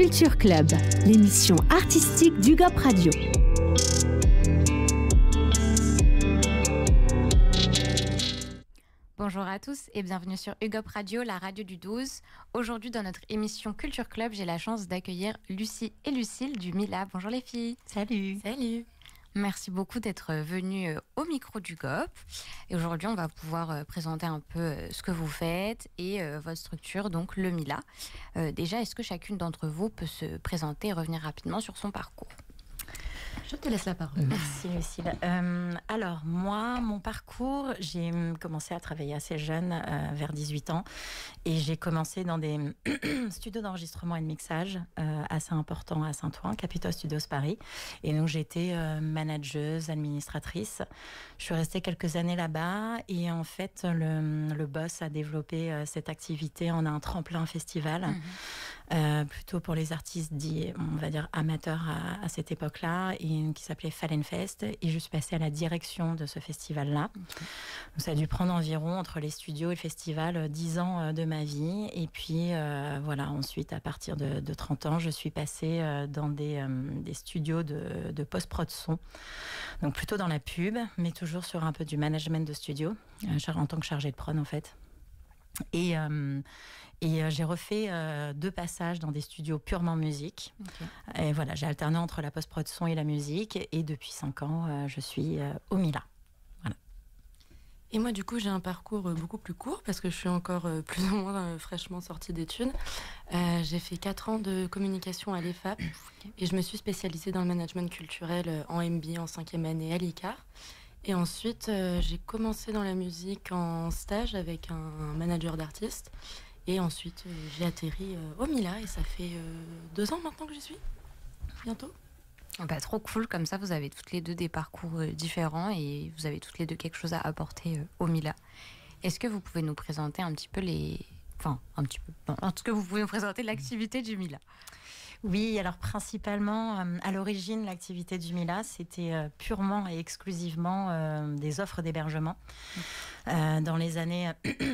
Culture Club, l'émission artistique d'UGOP Radio. Bonjour à tous et bienvenue sur UGOP Radio, la radio du 12. Aujourd'hui, dans notre émission Culture Club, j'ai la chance d'accueillir Lucie et Lucille du Mila. Bonjour les filles. Salut. Salut. Merci beaucoup d'être venues au micro d'UGOP. Et aujourd'hui, on va pouvoir présenter un peu ce que vous faites et votre structure, donc le Mila. Déjà, est-ce que chacune d'entre vous peut se présenter et revenir rapidement sur son parcours ? Je te laisse la parole. Merci Lucille. Alors moi, mon parcours, j'ai commencé à travailler assez jeune, vers 18 ans. Et j'ai commencé dans des studios d'enregistrement et de mixage assez importants à Saint-Ouen, Capitol Studios Paris. Et donc j'étais manageuse, administratrice. Je suis restée quelques années là-bas. Et en fait, le boss a développé cette activité en un tremplin festival. Plutôt pour les artistes dits, on va dire, amateurs à cette époque-là, et qui s'appelait Fallenfest. Et je suis passée à la direction de ce festival-là. Donc, ça a dû prendre environ, entre les studios et le festival, 10 ans de ma vie. Et puis, voilà, ensuite, à partir de 30 ans, je suis passée dans des studios de post-prod son. Donc, plutôt dans la pub, mais toujours sur un peu du management de studio, en tant que chargée de prod, en fait. Et j'ai refait 2 passages dans des studios purement musique. Okay. Et voilà, j'ai alterné entre la post-prod son et la musique. Et depuis 5 ans, je suis au Mila. Voilà. Et moi, du coup, j'ai un parcours beaucoup plus court parce que je suis encore plus ou moins fraîchement sortie d'études. J'ai fait 4 ans de communication à l'EFAP et je me suis spécialisée dans le management culturel en MBA en 5e année à l'ICAR. Et ensuite, j'ai commencé dans la musique en stage avec un manager d'artistes. Et ensuite, j'ai atterri au Mila et ça fait 2 ans maintenant que j'y suis. Bientôt. Bah, trop cool, comme ça vous avez toutes les deux des parcours différents et vous avez toutes les deux quelque chose à apporter au Mila. Est-ce que vous pouvez nous présenter un petit peu est-ce que vous pouvez nous présenter l'activité du Mila ? Oui, alors principalement, à l'origine, l'activité du Mila, c'était purement et exclusivement des offres d'hébergement. Dans les années,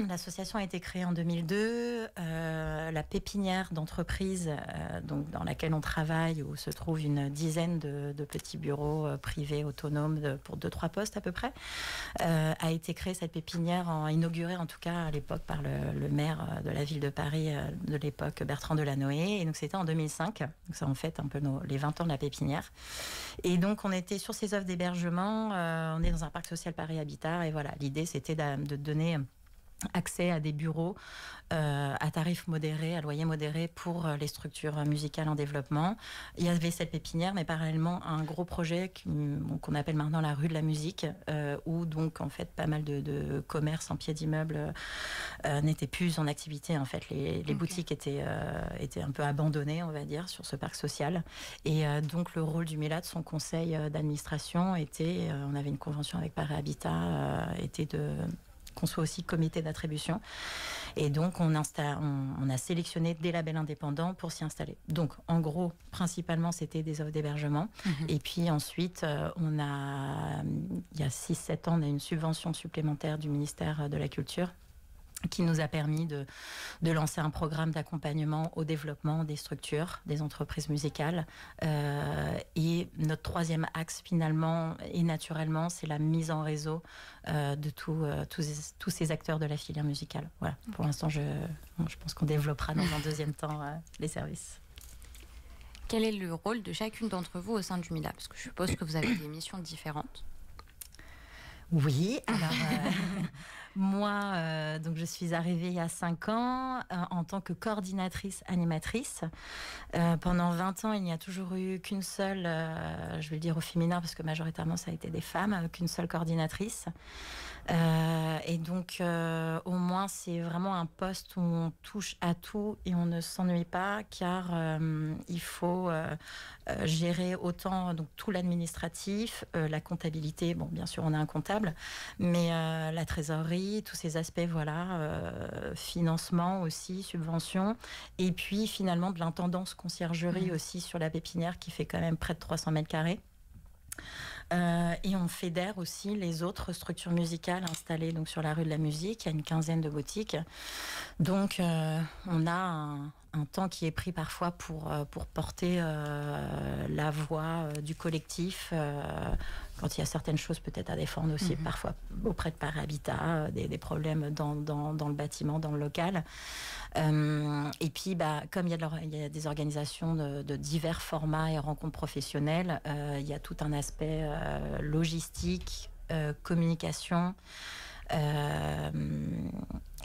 l'association a été créée en 2002. La pépinière d'entreprise donc dans laquelle on travaille, où se trouve une dizaine de petits bureaux privés autonomes pour 2-3 postes à peu près, a été créée, cette pépinière, inaugurée en tout cas à l'époque par le maire de la ville de Paris de l'époque, Bertrand Delanoë. Et donc c'était en 2005. Donc ça en fait un peu les 20 ans de la pépinière. Et donc on était sur ces offres d'hébergement. On est dans un parc social Paris Habitat. Et voilà, l'idée c'était de donner accès à des bureaux à tarifs modérés, à loyer modéré pour les structures musicales en développement. Il y avait cette pépinière, mais parallèlement un gros projet qu'on appelle maintenant la rue de la musique, où donc en fait pas mal de commerces en pied d'immeuble n'étaient plus en activité. En fait, les boutiques étaient un peu abandonnées, on va dire, sur ce parc social. Et donc le rôle du Mila, de son conseil d'administration, était, on avait une convention avec Paris Habitat, était qu'on soit aussi comité d'attribution. Et donc, on a sélectionné des labels indépendants pour s'y installer. Donc, en gros, principalement, c'était des offres d'hébergement. Et puis ensuite, il y a 6-7 ans, on a une subvention supplémentaire du ministère de la Culture qui nous a permis de lancer un programme d'accompagnement au développement des structures, des entreprises musicales. Et notre 3e axe, finalement, et naturellement, c'est la mise en réseau de tous ces acteurs de la filière musicale. Voilà. Pour l'instant, je pense qu'on développera dans un 2e temps les services. Quel est le rôle de chacune d'entre vous au sein du Mila ? Parce que je suppose que vous avez des missions différentes. Oui, alors moi, donc je suis arrivée il y a 5 ans en tant que coordinatrice animatrice. Pendant 20 ans, il n'y a toujours eu qu'une seule, je vais le dire au féminin parce que majoritairement ça a été des femmes, qu'une seule coordinatrice. Et donc, au moins, c'est vraiment un poste où on touche à tout et on ne s'ennuie pas, car il faut gérer autant donc, tout l'administratif, la comptabilité. Bon, bien sûr, on a un comptable, mais la trésorerie, tous ces aspects, voilà, financement aussi, subvention, et puis finalement de l'intendance conciergerie aussi sur la pépinière qui fait quand même près de 300 mètres carrés. Et on fédère aussi les autres structures musicales installées donc, sur la rue de la Musique. Il y a une quinzaine de boutiques. Donc, on a un temps qui est pris parfois pour porter la voix du collectif. Quand il y a certaines choses peut-être à défendre aussi, parfois auprès de Paris Habitat, des problèmes dans le bâtiment, dans le local. Et puis, comme il y a des organisations de divers formats et rencontres professionnelles, il y a tout un aspect logistique, communication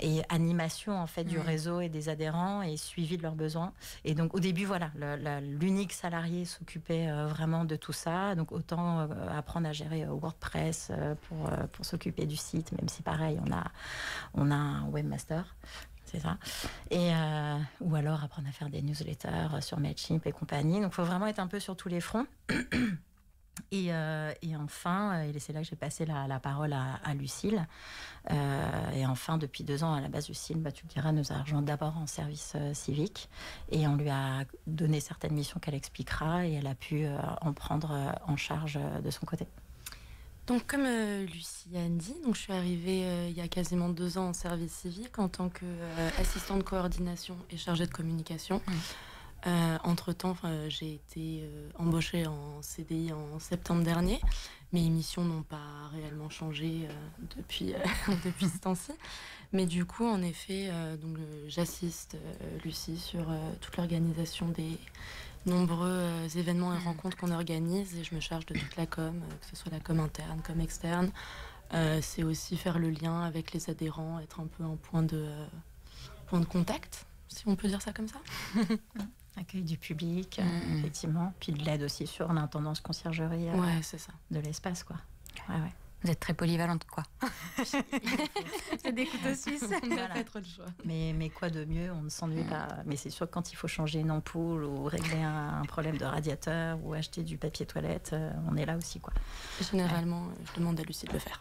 et animation en fait du réseau et des adhérents et suivi de leurs besoins. Et donc au début, voilà, l'unique salarié s'occupait vraiment de tout ça. Donc autant apprendre à gérer WordPress pour s'occuper du site, même si pareil, on a un webmaster. C'est ça. Et, ou alors apprendre à faire des newsletters sur Mailchimp et compagnie. Donc il faut vraiment être un peu sur tous les fronts. Et enfin, et c'est là que j'ai passé la parole à Lucille. Et enfin, depuis 2 ans, à la base, Lucille, tu le diras, nous a rejoint d'abord en service civique. Et on lui a donné certaines missions qu'elle expliquera. Et elle a pu en prendre en charge de son côté. Donc, comme Lucie a dit, donc, je suis arrivée il y a quasiment 2 ans en service civique en tant qu'assistante de coordination et chargée de communication. Entre-temps, j'ai été embauchée en CDI en septembre dernier. Mes missions n'ont pas réellement changé depuis ce temps-ci. Mais du coup, en effet, j'assiste Lucie sur toute l'organisation des nombreux événements et rencontres qu'on organise et je me charge de toute la com, que ce soit la com interne, com externe. C'est aussi faire le lien avec les adhérents, être un peu un point de contact, si on peut dire ça comme ça. Accueil du public, effectivement. Puis de l'aide aussi sur l'intendance conciergerie c'est ça. De l'espace, quoi. Ouais. Vous êtes très polyvalente, quoi. C'est des couteaux suisses. Voilà. Pas trop de choix. Mais quoi de mieux, on ne s'ennuie pas. Mais c'est sûr que quand il faut changer une ampoule ou régler un problème de radiateur ou acheter du papier toilette, on est là aussi, quoi. Généralement, je demande à Lucie de le faire.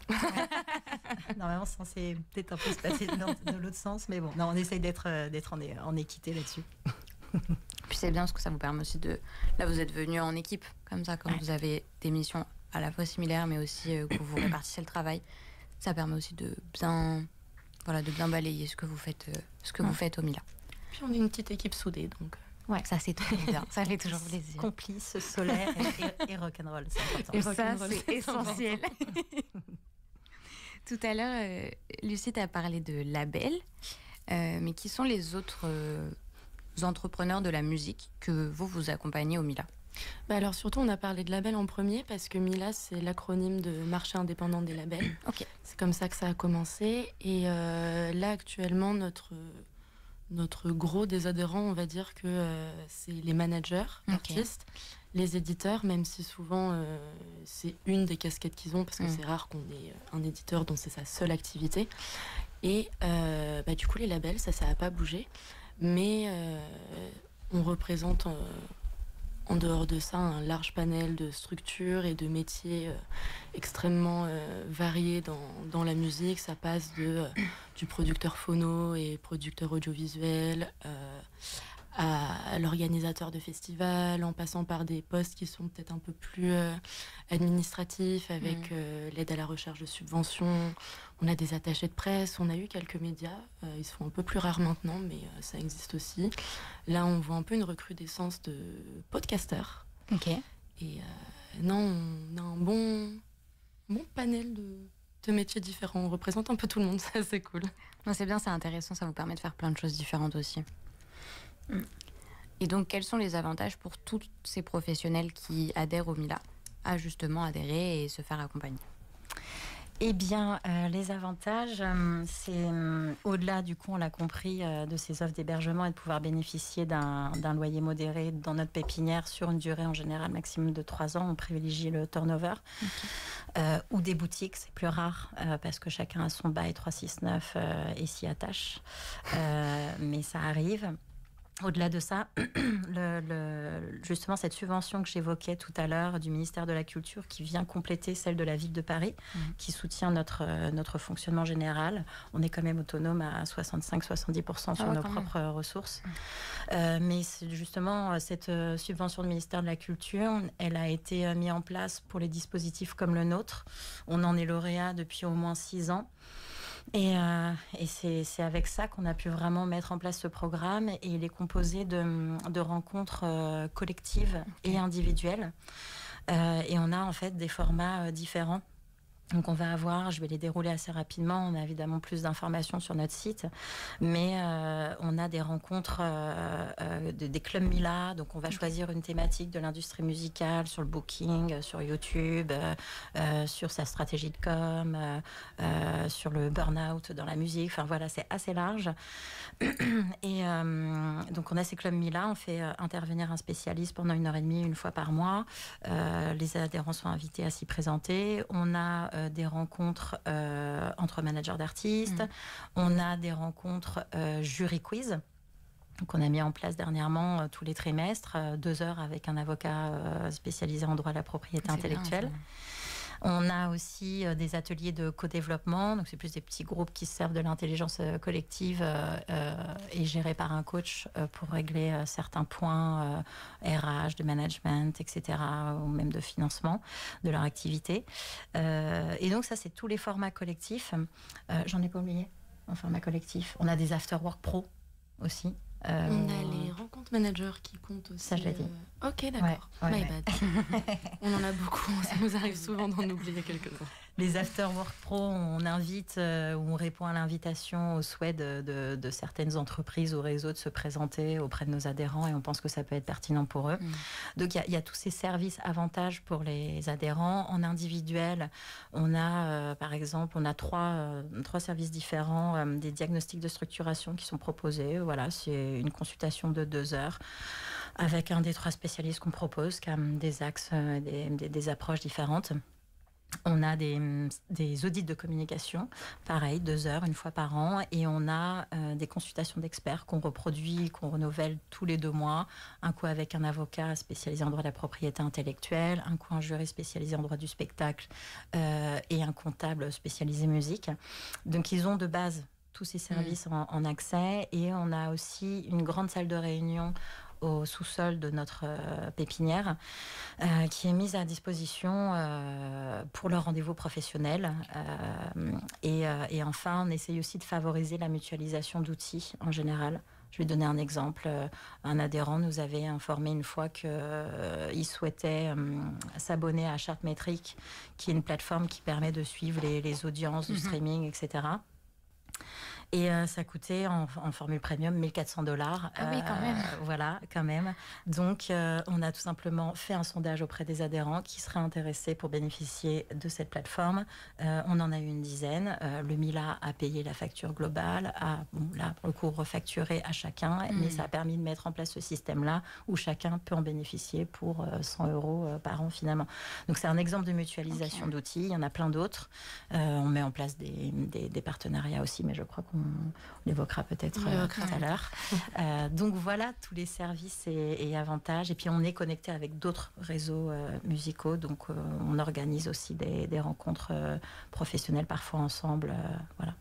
Normalement, c'est censé peut-être un peu se passer de l'autre sens, mais bon, non, on essaye d'être en équité là-dessus. Puis c'est bien parce que ça vous permet aussi de... Là, vous êtes venu en équipe, comme ça, comme vous avez des missions à la fois similaires, mais aussi que vous répartissez le travail. Ça permet aussi de bien balayer ce que vous faites, vous faites au Mila. Puis on est une petite équipe soudée, donc... Ouais, ça c'est trop bien, ça fait toujours plaisir. Complice, solaire et rock'n'roll, c'est important. Et ça, c'est essentiel. Tout à l'heure, Lucie t'a parlé de labels, mais qui sont les autres entrepreneurs de la musique que vous accompagnez au Mila? Alors surtout, on a parlé de label en premier parce que Mila, c'est l'acronyme de marché indépendant des labels. Okay. C'est comme ça que ça a commencé. Et là, actuellement, notre gros des adhérents, on va dire que c'est les managers artistes, les éditeurs, même si souvent c'est une des casquettes qu'ils ont parce que c'est rare qu'on ait un éditeur dont c'est sa seule activité. Et du coup, les labels, ça n'a pas bougé. Mais on représente en dehors de ça un large panel de structures et de métiers extrêmement variés dans la musique. Ça passe du producteur phono et producteur audiovisuel à l'organisateur de festivals, en passant par des postes qui sont peut-être un peu plus administratifs avec l'aide à la recherche de subventions. On a des attachés de presse, on a eu quelques médias, ils se font un peu plus rares maintenant, mais ça existe aussi. Là, on voit un peu une recrudescence de podcasteurs. Ok. Et on a un bon panel de métiers différents. On représente un peu tout le monde, ça c'est cool. Non, c'est bien, c'est intéressant, ça vous permet de faire plein de choses différentes aussi. Et donc, quels sont les avantages pour tous ces professionnels qui adhèrent au Mila à justement adhérer et se faire accompagner? Eh bien, les avantages, c'est au-delà, du coup, on l'a compris, de ces offres d'hébergement et de pouvoir bénéficier d'un loyer modéré dans notre pépinière sur une durée en général maximum de 3 ans. On privilégie le turnover. Ou des boutiques, c'est plus rare parce que chacun a son bail 369 et s'y attache. Mais ça arrive. Au-delà de ça, justement, cette subvention que j'évoquais tout à l'heure du ministère de la Culture qui vient compléter celle de la ville de Paris, qui soutient notre fonctionnement général. On est quand même autonome à 65-70% sur nos propres ressources. Mais justement, cette subvention du ministère de la Culture, elle a été mise en place pour les dispositifs comme le nôtre. On en est lauréat depuis au moins 6 ans. Et c'est avec ça qu'on a pu vraiment mettre en place ce programme. Et il est composé de rencontres collectives et individuelles. Et on a en fait des formats différents. Donc on va avoir, je vais les dérouler assez rapidement, on a évidemment plus d'informations sur notre site, mais on a des rencontres, des clubs Mila, donc on va choisir une thématique de l'industrie musicale sur le booking, sur YouTube, sur sa stratégie de com, sur le burn-out dans la musique, enfin voilà, c'est assez large. Et donc on a ces clubs Mila, on fait intervenir un spécialiste pendant 1h30, une fois par mois. Les adhérents sont invités à s'y présenter. On a des rencontres entre managers d'artistes. On a des rencontres jury quiz qu'on a mis en place dernièrement tous les trimestres, 2 heures avec un avocat spécialisé en droit de la propriété intellectuelle. Bien, on a aussi des ateliers de co-développement, donc c'est plus des petits groupes qui se servent de l'intelligence collective et gérés par un coach pour régler certains points RH, de management, etc., ou même de financement de leur activité. Et donc ça, c'est tous les formats collectifs. J'en ai pas oublié, un format collectif. On a des after-work pro aussi. On a les rencontres managers qui comptent aussi. Ça, je l'ai dit. Ok, d'accord. My bad. On en a beaucoup, ça nous arrive souvent d'en oublier quelques-uns. Les after-work pro, on invite ou on répond à l'invitation, au souhait de certaines entreprises ou réseaux de se présenter auprès de nos adhérents et on pense que ça peut être pertinent pour eux. Donc il y a tous ces services avantages pour les adhérents. En individuel, on a par exemple, on a trois services différents, des diagnostics de structuration qui sont proposés. Voilà, c'est une consultation de 2 heures avec un des 3 spécialistes qu'on propose, qui a des axes, des approches différentes. On a des audits de communication, pareil, 2 heures, une fois par an. Et on a des consultations d'experts qu'on reproduit, qu'on renouvelle tous les 2 mois. Un coup avec un avocat spécialisé en droit de la propriété intellectuelle, un coup un jury spécialisé en droit du spectacle et un comptable spécialisé musique. Donc ils ont de base tous ces services en accès. Et on a aussi une grande salle de réunion au sous-sol de notre pépinière qui est mise à disposition pour leur rendez-vous professionnel. Et enfin, on essaye aussi de favoriser la mutualisation d'outils en général. Je vais donner un exemple. Un adhérent nous avait informé une fois qu'il souhaitait s'abonner à Chartmetric, qui est une plateforme qui permet de suivre les audiences du streaming, etc. Et ça coûtait en formule premium $1 400. Ah oui, quand même. Voilà, quand même. Donc, on a tout simplement fait un sondage auprès des adhérents qui seraient intéressés pour bénéficier de cette plateforme. On en a eu une dizaine. Le Mila a payé la facture globale, là, pour le coup, refacturé à chacun. Mais ça a permis de mettre en place ce système-là où chacun peut en bénéficier pour 100 € par an, finalement. Donc, c'est un exemple de mutualisation d'outils. Il y en a plein d'autres. On met en place des partenariats aussi, mais je crois qu'on l'évoquera peut-être tout à l'heure. Donc voilà tous les services et avantages. Et puis on est connecté avec d'autres réseaux musicaux. Donc on organise aussi des rencontres professionnelles parfois ensemble. Voilà.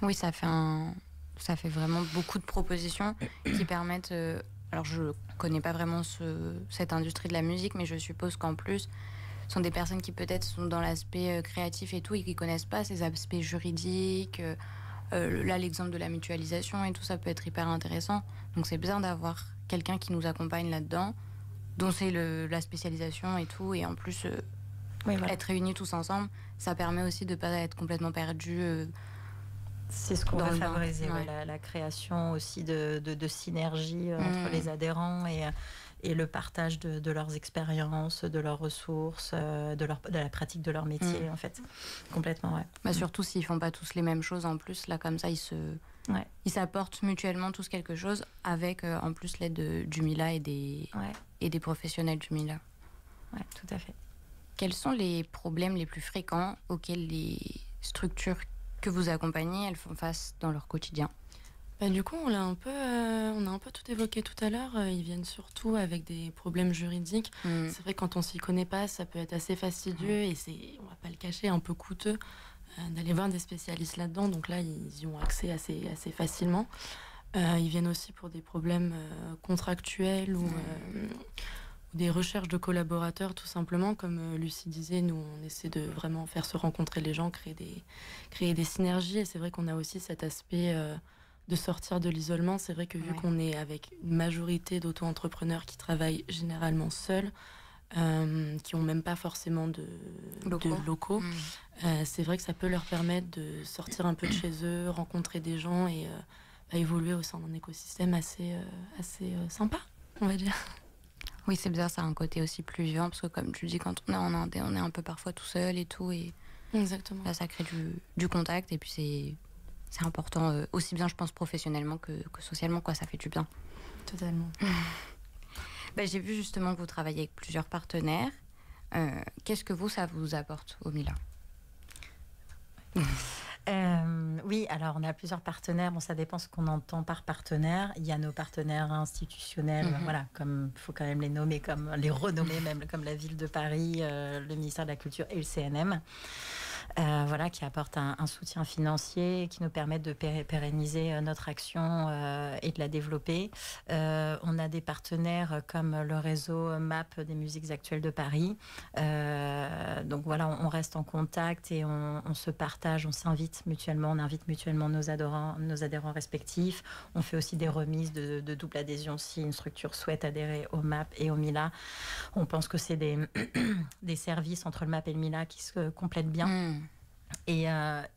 Oui, ça fait vraiment beaucoup de propositions qui permettent... alors je connais pas vraiment cette industrie de la musique, mais je suppose qu'en plus... Ce sont des personnes qui peut-être sont dans l'aspect créatif et tout et qui ne connaissent pas ces aspects juridiques. Là, l'exemple de la mutualisation et tout ça peut être hyper intéressant. Donc c'est bien d'avoir quelqu'un qui nous accompagne là-dedans, dont c'est la spécialisation et tout. Et en plus, être réunis tous ensemble, ça permet aussi de ne pas être complètement perdus. C'est ce qu'on veut favoriser, la création aussi de synergie entre les adhérents et le partage de leurs expériences, de leurs ressources, de la pratique de leur métier, en fait. Complètement, ouais. Bah, surtout s'ils ne font pas tous les mêmes choses en plus, là, comme ça, ils s'apportent mutuellement tous quelque chose avec, en plus, l'aide du Mila et des professionnels du Mila. Oui, tout à fait. Quels sont les problèmes les plus fréquents auxquels les structures que vous accompagnez, elles font face dans leur quotidien ? Du coup, on a un peu tout évoqué tout à l'heure. Ils viennent surtout avec des problèmes juridiques. C'est vrai que quand on s'y connaît pas, ça peut être assez fastidieux et on va pas le cacher, un peu coûteux d'aller voir des spécialistes là-dedans. Donc là, ils y ont accès assez facilement. Ils viennent aussi pour des problèmes contractuels ou des recherches de collaborateurs, tout simplement. Comme Lucie disait, nous, on essaie de vraiment faire se rencontrer les gens, créer des synergies. Et c'est vrai qu'on a aussi cet aspect de sortir de l'isolement. C'est vrai que vu qu'on est avec une majorité d'auto-entrepreneurs qui travaillent généralement seuls, qui n'ont même pas forcément de locaux, c'est vrai que ça peut leur permettre de sortir un peu de chez eux, rencontrer des gens et évoluer au sein d'un écosystème assez sympa, on va dire. Oui, c'est bizarre, ça a un côté aussi plus vivant, parce que comme tu dis, quand on est en Inde, on est un peu parfois tout seul et tout, et exactement. Là, ça crée du contact, et puis c'est important, aussi bien, je pense, professionnellement que socialement, quoi, ça fait du bien. Totalement. J'ai vu justement que vous travaillez avec plusieurs partenaires. Qu'est-ce que ça vous apporte au Mila ? Oui, alors on a plusieurs partenaires. Bon, ça dépend ce qu'on entend par partenaire. Il y a nos partenaires institutionnels, voilà, comme il faut quand même les nommer, comme les renommer même, comme la ville de Paris, le ministère de la Culture et le CNM. Voilà, qui apportent un soutien financier, qui nous permettent de pérenniser notre action et de la développer. On a des partenaires comme le réseau MAP des musiques actuelles de Paris. Donc voilà, on reste en contact et on se partage, on s'invite mutuellement, on invite mutuellement nos adhérents respectifs. On fait aussi des remises de double adhésion si une structure souhaite adhérer au MAP et au Mila. On pense que c'est des services entre le MAP et le Mila qui se complètent bien. Et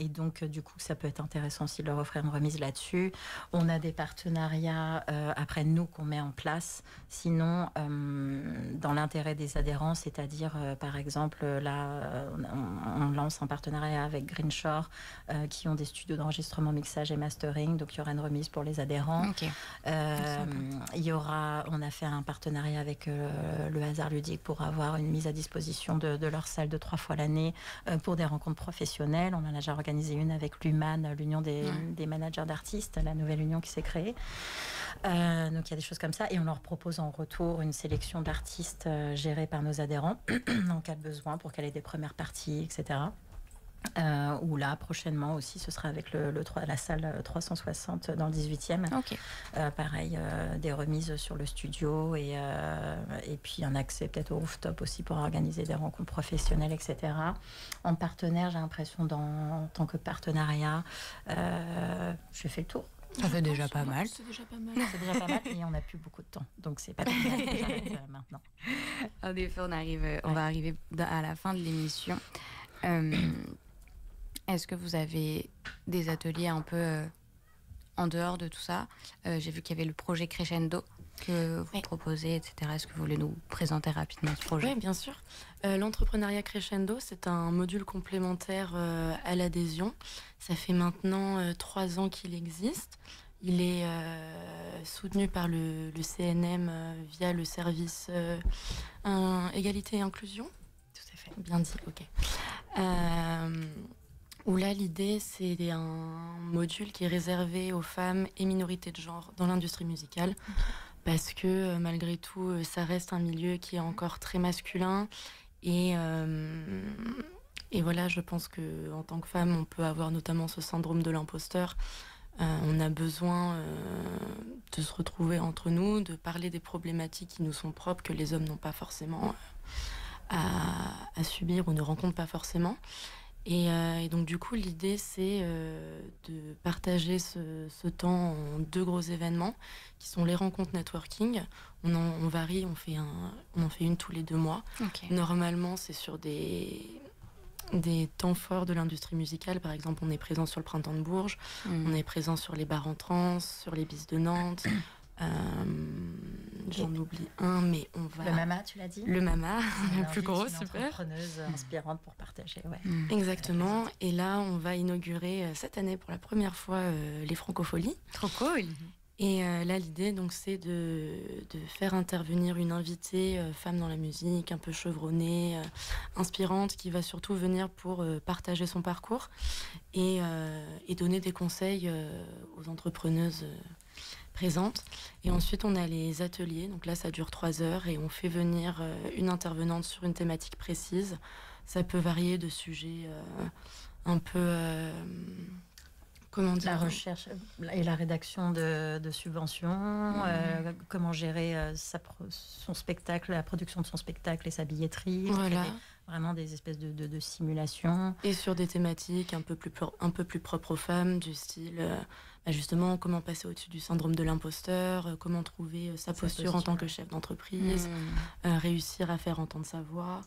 donc, du coup, ça peut être intéressant aussi de leur offrir une remise là-dessus. On a des partenariats, après nous, qu'on met en place. Sinon, dans l'intérêt des adhérents, c'est-à-dire, par exemple, là, on lance un partenariat avec Greenshore, qui ont des studios d'enregistrement, mixage et mastering. Donc, il y aura une remise pour les adhérents. Okay. On a fait un partenariat avec le Hasard Ludique pour avoir une mise à disposition de leur salle de 3 fois l'année pour des rencontres professionnelles. On en a déjà organisé une avec l'UMAN, l'Union des managers d'artistes, la nouvelle union qui s'est créée. Donc il y a des choses comme ça et on leur propose en retour une sélection d'artistes gérés par nos adhérents en cas de besoin pour qu'elle ait des premières parties, etc. Ou là, prochainement aussi, ce sera avec la salle 360 dans le 18e. Okay. Pareil, des remises sur le studio et puis un accès peut-être au rooftop aussi pour organiser des rencontres professionnelles, etc. En partenaire, j'ai l'impression, en tant que partenariat, j'ai fait le tour. Ça fait déjà pas mal. C'est déjà pas mal. C'est déjà pas mal et on n'a plus beaucoup de temps. Donc c'est pas très mal maintenant. En effet, on va arriver à la fin de l'émission. Est-ce que vous avez des ateliers un peu en dehors de tout ça ? J'ai vu qu'il y avait le projet Crescendo que vous proposez, etc. Est-ce que vous voulez nous présenter rapidement ce projet ? Oui, bien sûr. L'entrepreneuriat Crescendo, c'est un module complémentaire à l'adhésion. Ça fait maintenant 3 ans qu'il existe. Il est soutenu par le CNM via le service Égalité et Inclusion. Tout à fait. Bien dit, ok. Où là, l'idée, c'est un module qui est réservé aux femmes et minorités de genre dans l'industrie musicale. Parce que malgré tout, ça reste un milieu qui est encore très masculin. Et voilà, je pense qu'en tant que femme, on peut avoir notamment ce syndrome de l'imposteur. On a besoin de se retrouver entre nous, de parler des problématiques qui nous sont propres, que les hommes n'ont pas forcément à subir ou ne rencontrent pas forcément. Et donc du coup, l'idée, c'est de partager ce temps en 2 gros événements, qui sont les rencontres networking. On varie, on en fait une tous les 2 mois. Okay. Normalement, c'est sur des temps forts de l'industrie musicale. Par exemple, on est présent sur le Printemps de Bourges, on est présent sur les bars en trans, sur les bis de Nantes. J'en oublie un, mais on va... Le Mama, tu l'as dit ? Le Mama, le plus gros, une super. Entrepreneuse inspirante pour partager, ouais. Exactement. Et là, on va inaugurer cette année pour la première fois les Francopholies. Trop cool. Et là, l'idée, donc, c'est de faire intervenir une invitée, femme dans la musique, un peu chevronnée, inspirante, qui va surtout venir pour partager son parcours et donner des conseils aux entrepreneuses présentes. Et ensuite, on a les ateliers. Donc là, ça dure 3 heures et on fait venir une intervenante sur une thématique précise. Ça peut varier de sujets un peu... comment dire, la recherche et la rédaction de subventions, comment gérer son spectacle, la production de son spectacle et sa billetterie. Voilà. Vraiment des espèces de simulations. Et sur des thématiques un peu plus propres aux femmes, du style justement comment passer au-dessus du syndrome de l'imposteur, comment trouver sa posture en tant que chef d'entreprise, réussir à faire entendre sa voix.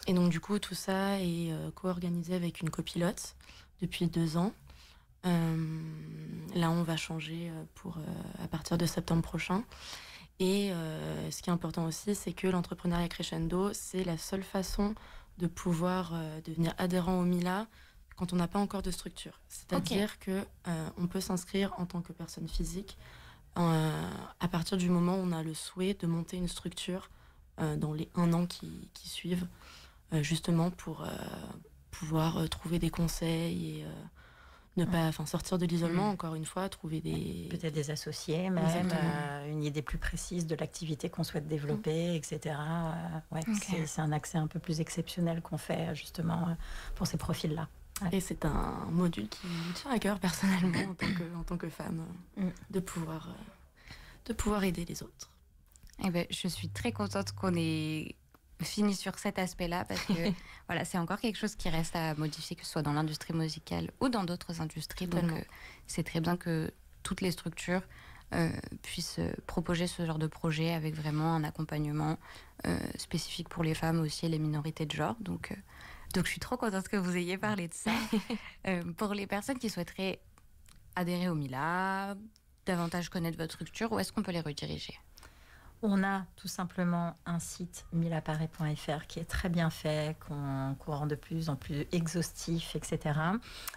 Et donc du coup tout ça est co-organisé avec une copilote depuis 2 ans. Là on va changer à partir de septembre prochain. Et ce qui est important aussi, c'est que l'entrepreneuriat crescendo, c'est la seule façon de pouvoir devenir adhérent au Mila quand on n'a pas encore de structure. C'est-à-dire que on peut s'inscrire en tant que personne physique à partir du moment où on a le souhait de monter une structure dans les 1 an qui suivent, justement pour pouvoir trouver des conseils et ne pas sortir de l'isolement, encore une fois, trouver peut-être des associés, même une idée plus précise de l'activité qu'on souhaite développer, etc. C'est un accès un peu plus exceptionnel qu'on fait justement pour ces profils-là. Ouais. Et c'est un module qui me tient à cœur personnellement en tant que femme, de pouvoir aider les autres. Eh ben, je suis très contente qu'on ait fini sur cet aspect-là parce que voilà, c'est encore quelque chose qui reste à modifier, que ce soit dans l'industrie musicale ou dans d'autres industries. Donc c'est très bien que toutes les structures puissent proposer ce genre de projet avec vraiment un accompagnement spécifique pour les femmes aussi et les minorités de genre. Donc je suis trop contente que vous ayez parlé de ça. Pour les personnes qui souhaiteraient adhérer au Mila, davantage connaître votre structure, où est-ce qu'on peut les rediriger ? On a tout simplement un site milaparis.fr qui est très bien fait, qu'on rend de plus en plus exhaustif, etc.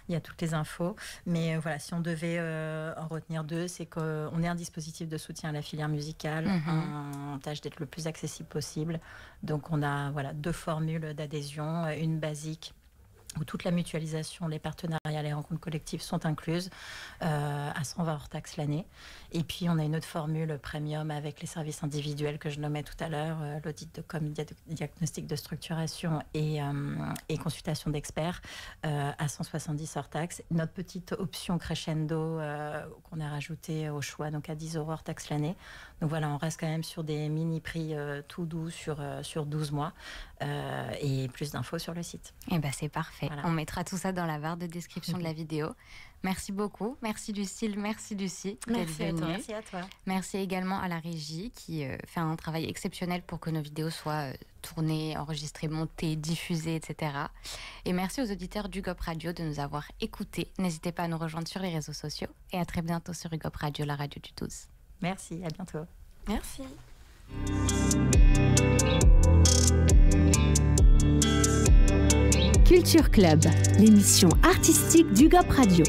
Il y a toutes les infos. Mais voilà, si on devait en retenir 2, c'est qu'on est un dispositif de soutien à la filière musicale. On tâche d'être le plus accessible possible. Donc on a 2 formules d'adhésion, une basique où toute la mutualisation, les partenariats, les rencontres collectives sont incluses à 120 hors taxe l'année. Et puis, on a une autre formule premium avec les services individuels que je nommais tout à l'heure, l'audit de com, diagnostic de structuration et consultation d'experts à 170 hors taxe. Notre petite option crescendo qu'on a rajoutée au choix, donc à 10 € hors taxe l'année. Donc voilà, on reste quand même sur des mini-prix tout doux sur 12 mois et plus d'infos sur le site. Eh ben, c'est parfait. Voilà. On mettra tout ça dans la barre de description de la vidéo. Merci beaucoup. Merci Lucille, merci Lucie. Merci à toi. Merci à toi. Merci également à la régie qui fait un travail exceptionnel pour que nos vidéos soient tournées, enregistrées, montées, diffusées, etc. Et merci aux auditeurs d'UGOP Radio de nous avoir écoutés. N'hésitez pas à nous rejoindre sur les réseaux sociaux et à très bientôt sur UGOP Radio, la radio du 12. Merci, à bientôt. Merci. Culture Club, l'émission artistique d'UGOP Radio.